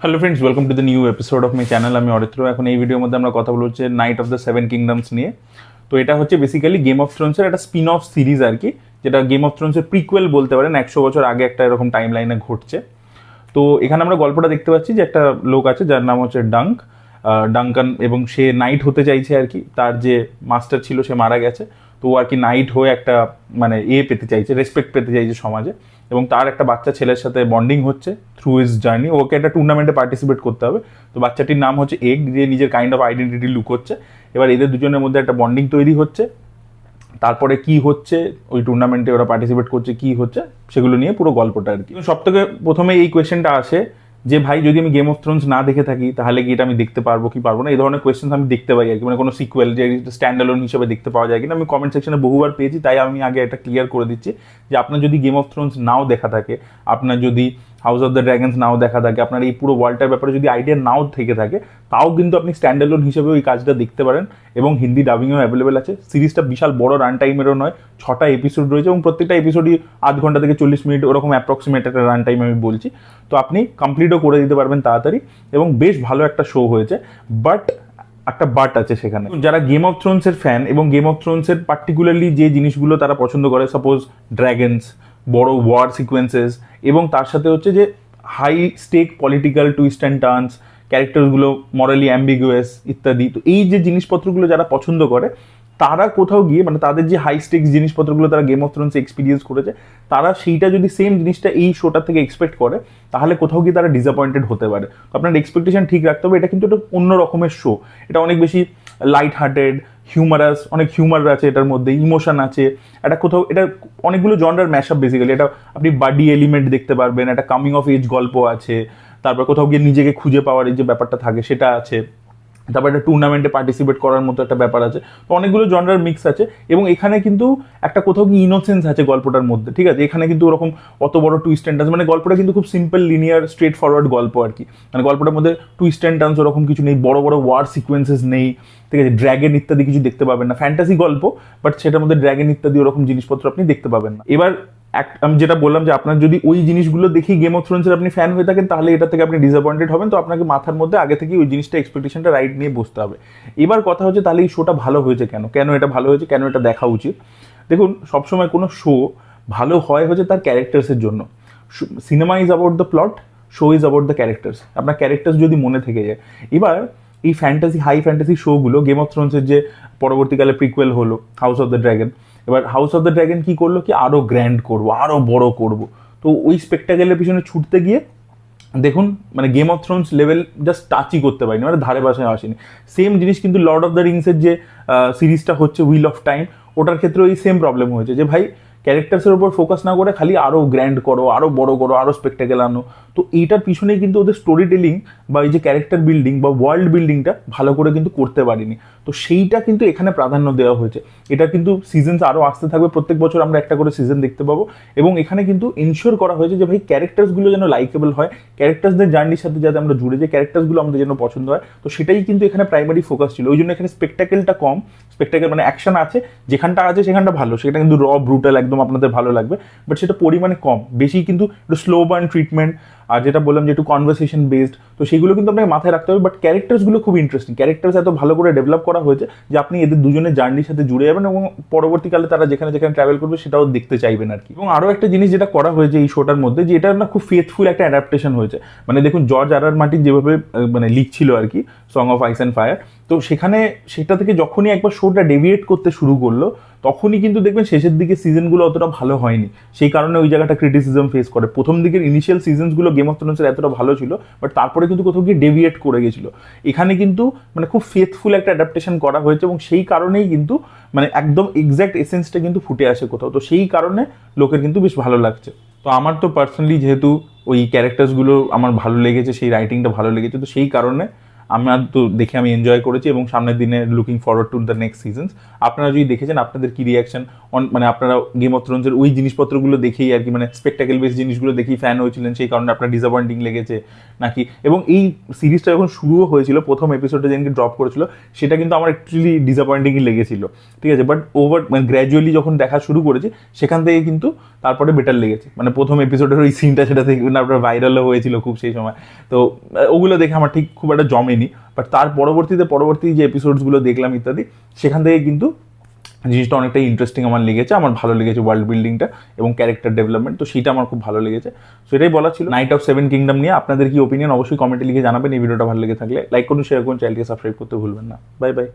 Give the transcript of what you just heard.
Hello friends, welcome to the new episode of my channel. আমি অরিত্র। এখন এই ভিডিওর মধ্যে আমরা কথা বলবো হচ্ছে night of the seven kingdoms নিয়ে। তো এটা হচ্ছে বেসিক্যালি গেম অফ থ্রোনসের একটা স্পিন অফ সিরিজ আর কি, যেটা গেম অফ থ্রোনসের প্রিকুয়েল বলতে পারেন। 100 বছর আগে একটা এরকম টাইম লাইনে ঘটছে। তো এখানে আমরা গল্পটা দেখতে পাচ্ছি যে একটা লোক আছে যার নাম হচ্ছে ডাঙ্কান, এবং সে নাইট হতে চাইছে আর কি। তার যে মাস্টার ছিল সে মারা গেছে, তো ও আর কি নাইট হয়ে একটা মানে পেতে চাইছে, রেসপেক্ট পেতে চাইছে সমাজে। এবং তার একটা বাচ্চা ছেলের সাথে বন্ডিং হচ্ছে থ্রু হিজ জার্নি। ওকে একটা টুর্নামেন্টে পার্টিসিপেট করতে হবে। তো বাচ্চাটির নাম হচ্ছে এগ, যে নিজের কাইন্ড অফ আইডেন্টিটি লুকোচ্ছে। এবার এদের দুজনের মধ্যে একটা বন্ডিং তৈরি হচ্ছে। তারপরে কি হচ্ছে ওই টুর্নামেন্টে, ওরা পার্টিসিপেট করছে, কি হচ্ছে সেগুলো নিয়ে পুরো গল্পটা আর কি। সব থেকে প্রথমে এই কোয়েশ্চেনটা আসে যে ভাই, যদি আমি গেম অফ থ্রোনস না দেখে থাকি তাহলে কি এটা আমি দেখতে পারবো কি পারবো না, এই ধরনের কোয়েশ্চেন আমি দেখতে পাই আর কি। মানে কোনো সিকুয়েল যে স্ট্যান্ড অ্যালোন হিসেবে দেখতে পাওয়া যায় কিনা, আমি কমেন্ট সেকশনে বহুবার পেয়েছি। তাই আমি আগে এটা ক্লিয়ার করে দিচ্ছি যে আপনার যদি গেম অফ থ্রোনস নাও দেখা থাকে, আপনার যদি হাউস অফ দ্য ড্রাগনস নাও দেখা থাকে, আপনার এই পুরো ওয়ার্ল্ডটার ব্যাপারে যদি আইডিয়া নাও থেকে থাকে, তাও কিন্তু আপনি স্ট্যান্ড অ্যালোন হিসেবে ওই কাজটা দেখতে পারেন। এবং হিন্দি ডাবিংও অ্যাভেলেবেল আছে। সিরিজটা বিশাল বড় রান টাইমেরও নয়, 6টা এপিসোড রয়েছে এবং প্রত্যেকটা এপিসোডই আধ ঘন্টা থেকে 40 মিনিট ওরকম অ্যাপ্রক্সিমেট একটা রান টাইম আমি বলছি। তো আপনি কমপ্লিটও করে দিতে পারবেন তাড়াতাড়ি, এবং বেশ ভালো একটা শো হয়েছে। বাট একটা বাট আছে সেখানে। যারা গেম অফ থ্রোনসের ফ্যান এবং গেম অফ থ্রোনসের পার্টিকুলারলি যে জিনিসগুলো তারা পছন্দ করে, সাপোজ ড্র্যাগনস, বড় ওয়ার সিকোয়েন্সেস, এবং তার সাথে হচ্ছে যে high stake political twist and turns, ক্যারেক্টারসগুলো মরালি অ্যাম্বিগুয়াস ইত্যাদি, তো এই যে জিনিসপত্রগুলো যারা পছন্দ করে, তারা কোথাও গিয়ে মানে তাদের যে হাই স্টেক্স জিনিসপত্রগুলো তারা গেম অফ থ্রোনসে এক্সপিরিয়েন্স করেছে, তারা সেইটা যদি সেম জিনিসটা এই শোটা থেকে এক্সপেক্ট করে, তাহলে কোথাও গিয়ে তারা ডিসঅ্যাপয়েন্টেড হতে পারে। তো আপনার এক্সপেকটেশন ঠিক রাখতে হবে। এটা কিন্তু একটা অন্য রকমের শো। এটা অনেক বেশি লাইট হার্টেড, হিউমারাস, অনেক হিউমার আছে এটার মধ্যে, ইমোশন আছে। এটা কোথাও এটা অনেকগুলো জনরার ম্যাশআপ বেসিক্যালি। এটা আপনি বাডি এলিমেন্ট দেখতে পারবেন, একটা কামিং অফ এজ গল্প আছে, তারপর কোথাও গিয়ে নিজেকে খুঁজে পাওয়ার এই যে ব্যাপারটা থাকে সেটা আছে, তারপর একটা টুর্নামেন্টে পার্টিসিপেট করার মতো একটা ব্যাপার আছে। তো অনেকগুলো জনরার মিক্স আছে। এবং এখানে কিন্তু একটা কোথাও কি ইনোসেন্স আছে গল্পটার মধ্যে, ঠিক আছে। এখানে কিন্তু ওরকম অত বড় টুইস্ট অ্যান্ড টার্নস, মানে গল্পটা কিন্তু খুব সিম্পল, লিনিয়ার, স্ট্রেট ফরওয়ার্ড গল্প আর কি। মানে গল্পটার মধ্যে টুইস্ট অ্যান্ড টার্নস ওরকম কিছু নেই, বড় বড় ওয়ার সিকোয়েন্সেস নেই, ঠিক আছে। ড্র্যাগন ইত্যাদি কিছু দেখতে পাবেন না। ফ্যান্টাসি গল্প, বাট সেটার মধ্যে ড্র্যাগন ইত্যাদি ওরকম জিনিসপত্র আপনি দেখতে পাবেন না। এবার আমি যেটা বললাম যে আপনার যদি ওই জিনিসগুলো দেখি গেম অফ থ্রোনসের আপনি ফ্যান হয়ে থাকেন, তাহলে এটা থেকে আপনি ডিসঅ্যাপয়েন্টেড হবেন। তো আপনাকে মাথার মধ্যে আগে থেকে ওই জিনিসটা এক্সপেকটেশনটা রাইট নিয়ে বসতে হবে। এবার কথা হচ্ছে তাহলে এই শোটা ভালো হয়েছে কেন, কেন এটা ভালো হয়েছে, কেন এটা দেখা উচিত। দেখুন, সবসময় কোনো শো ভালো হয় হচ্ছে তার ক্যারেক্টার্সের জন্য। Cinema is about the plot, show is about the characters. আপনার ক্যারেক্টার্স যদি মনে থেকে যায়। এবার এই ফ্যান্টাসি, হাই ফ্যান্টাসি শোগুলো, গেম অফ থ্রোনসের যে পরবর্তীকালে প্রিকুয়েল হলো হাউস অফ দ্য ড্রাগন, এবার হাউস অফ দ্য ড্রাগন কি করলো কি আরো গ্র্যান্ড করবো, আরো বড় করব। তো ওই স্পেকটাকেলের পিছনে ছুটতে গিয়ে দেখুন মানে Game of Thrones level just টাচই করতে পারিনি, মানে ধারে পাশে আসেনি। সেম জিনিস কিন্তু লর্ড অফ দ্য রিংসের যে সিরিজটা হচ্ছে হুইল অফ টাইম, ওটার ক্ষেত্রেও এই সেম প্রবলেম হয়েছে যে ভাই ক্যারেক্টার্সের উপর ফোকাস না করে খালি আরও গ্র্যান্ড করো, আরও বড় করো, আরও স্পেকটাকেল আনো। তো এইটার পিছনেই কিন্তু ওদের স্টোরি টেলিং বা এই যে ক্যারেক্টার বিল্ডিং বা ওয়ার্ল্ড বিল্ডিংটা ভালো করে কিন্তু করতে পারিনি। তো সেইটা কিন্তু এখানে প্রাধান্য দেওয়া হয়েছে। এটা কিন্তু সিজনস আরও আসতে থাকবে, প্রত্যেক বছর আমরা একটা করে সিজন দেখতে পাবো। এবং এখানে কিন্তু এনশিওর করা হয়েছে যে ভাই ক্যারেক্টার্সগুলো যেন লাইকেবল হয়, ক্যারেক্টার্সদের জার্নির সাথে যাতে আমরা জুড়ে যাই, ক্যারেক্টার্সগুলো আমাদের যেন পছন্দ হয়। তো সেটাই কিন্তু এখানে প্রাইমারি ফোকাস ছিল। ওই জন্য এখানে স্পেকটাকেলটা কম। স্পেকটাকেল মানে অ্যাকশন আছে, যেখানটা আছে সেখানটা ভালো, সেটা কিন্তু র ব্রুটাল একদম আপনাদের ভালো লাগবে, বাট সেটা পরিমাণে কম। বেশি কিন্তু একটু স্লো বার্ন ট্রিটমেন্ট, আর যেটা বললাম যে একটু কনভারসেশন বেসড, তো সেগুলো কিন্তু আপনাকে মাথায় রাখতে হবে। বাট ক্যারেক্টার্সগুলো খুব ইন্টারেস্টিং, ক্যারেক্টার্স এত ভালো করে ডেভেলপ করা হয়েছে যে আপনি এদের দুজনের জার্নির সাথে জুড়ে যাবেন এবং পরবর্তীকালে তারা যেখানে যেখানে ট্রাভেল করবে সেটাও দেখতে চাইবেন আর কি। এবং আরও একটা জিনিস যেটা করা হয়েছে এই শোটার মধ্যে, যে এটা না খুব ফেথফুল একটা অ্যাডাপ্টেশন হয়েছে। মানে দেখুন জর্জ আর আর মার্টিন যেভাবে মানে লিখছিল আর কি song of ice and fire, তো সেখানে সেটা থেকে যখনই একবার শোটা ডেভিয়েট করতে শুরু করলো, তখনই কিন্তু দেখবেন শেষের দিকে সিজনগুলো অতটা ভালো হয়নি। সেই কারণে ওই জায়গাটা ক্রিটিসিজম ফেস করে। প্রথম দিকের ইনিশিয়াল সিজনসগুলো গেম অফ থ্রোনসের এতটা ভালো ছিল, বাট তারপরে কিন্তু কোথাও গিয়ে ডেভিয়েট করে গেছিলো। এখানে কিন্তু মানে খুব ফেথফুল একটা অ্যাডাপ্টেশন করা হয়েছে, এবং সেই কারণেই কিন্তু মানে একদম এক্স্যাক্ট এসেন্সটা কিন্তু ফুটে আসে কোথাও। তো সেই কারণে লোকের কিন্তু বেশ ভালো লাগছে। তো আমার তো পার্সোনালি যেহেতু ওই ক্যারেক্টার্সগুলো আমার ভালো লেগেছে, সেই রাইটিংটা ভালো লেগেছে, তো সেই কারণে আমার তো দেখে আমি এনজয় করেছি এবং সামনের দিনে looking forward to the next seasons. আপনারা যদি দেখেছেন আপনাদের কি রিয়াকশন মানে আপনারা গেম অফ থ্রোনসের ওই জিনিসপত্রগুলো দেখেই আর কি মানে স্পেকটাকেল বেস জিনিসগুলো দেখেই ফ্যান হয়েছিলেন, সেই কারণে আপনার ডিসঅ্যাপয়েন্টিং লেগেছে নাকি? এবং এই সিরিজটা যখন শুরুও হয়েছিল, প্রথম এপিসোডটা যেদিনকে ড্রপ করেছিল সেটা কিন্তু আমার অ্যাকচুয়ালি ডিসঅ্যাপয়েন্টিংই লেগেছিল, ঠিক আছে, বাট ওভার মানে গ্র্যাজুয়ালি যখন দেখা শুরু করেছি সেখান থেকে কিন্তু তারপরে বেটার লেগেছে। মানে প্রথম এপিসোডের ওই সিনটা সেটা থেকে আপনার ভাইরালও হয়েছিল খুব সেই সময়, তো ওগুলো দেখে আমার ঠিক খুব একটা জমেনি। বাট তার পরবর্তী যে এপিসোডসগুলো দেখলাম ইত্যাদি, সেখান থেকে কিন্তু জিনিসটা অনেকটাই ইন্টারেস্টিং আমার লেগেছে, আমার ভালো লেগেছে ওয়ার্ল্ড বিল্ডিংটা এবং ক্যারেক্টার ডেভেলপমেন্ট, তো সেটা আমার খুব ভালো লেগেছে। সো এটাই বলা ছিল নাইট অফ সেভেন কিংডম নিয়ে। আপনাদের কি ওপিনিয়ন অবশ্যই কমেন্টে লিখে জানাবেন। এই ভিডিওটা ভালো লেগে থাকলে লাইক করুন, শেয়ার করুন, চ্যানেলকে সাবস্ক্রাইব করতে ভুলবেন না। Bye bye.